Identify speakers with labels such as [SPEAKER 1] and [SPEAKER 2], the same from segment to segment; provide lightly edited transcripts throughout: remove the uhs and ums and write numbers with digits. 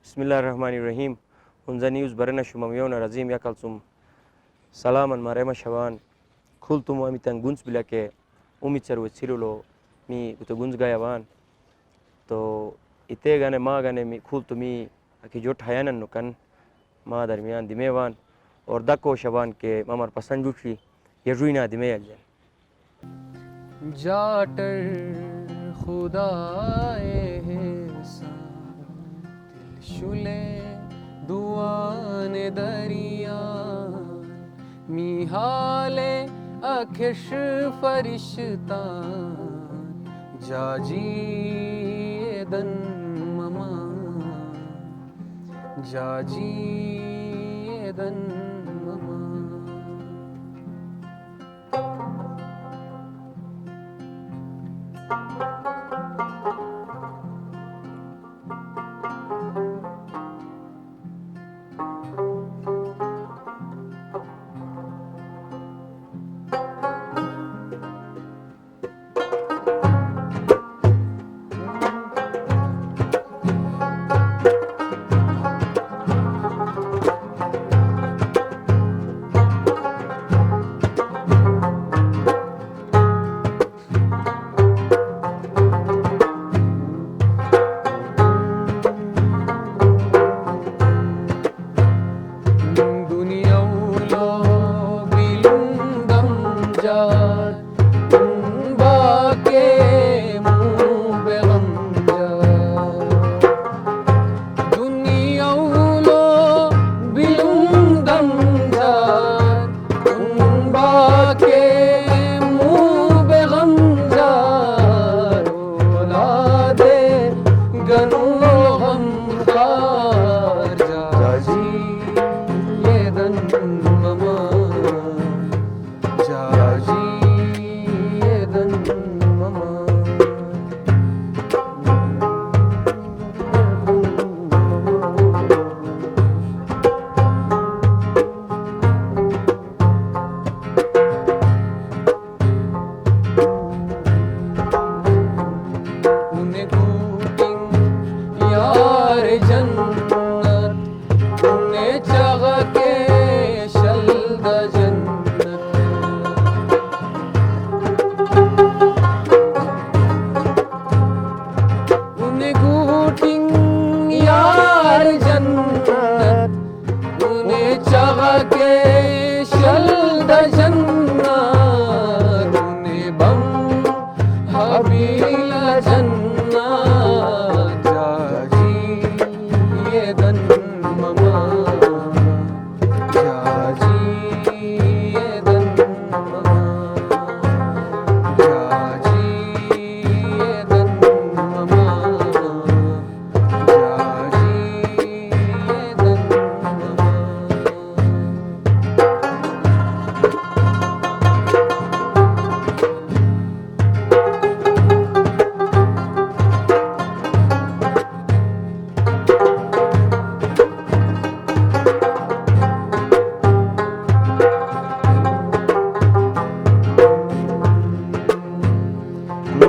[SPEAKER 1] Bismillahirrahmanirrahim. Unser News barana shumamiona razim yakalsum salaman marema shawan kultum amitan guns bilake umitser wesirulo mi uto guns gayawan to ite gane ma gane mi kultu mi aki jot hayanan nukan ma darmiyan dimewan और दको शबान के ममर पसंद जुटी ये रुइना दिमे अल्जन
[SPEAKER 2] जाटर खुदाए दिलशुले दुआने दरिया मिहाले अखिश फरिश्ता जाजी दन mama जाजी दन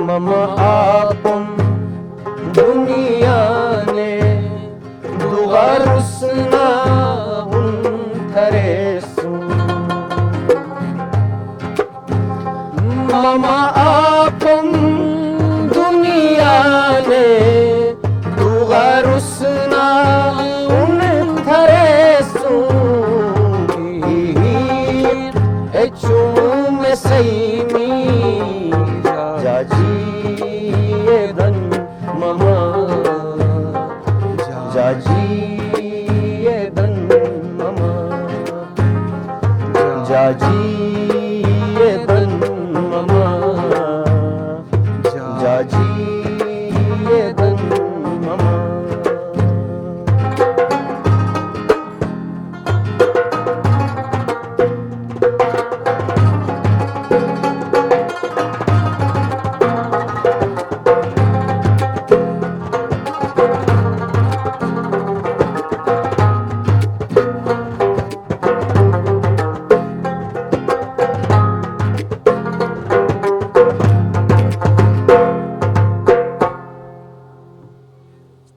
[SPEAKER 1] mama apum dunia ne dugarusna untaresu mama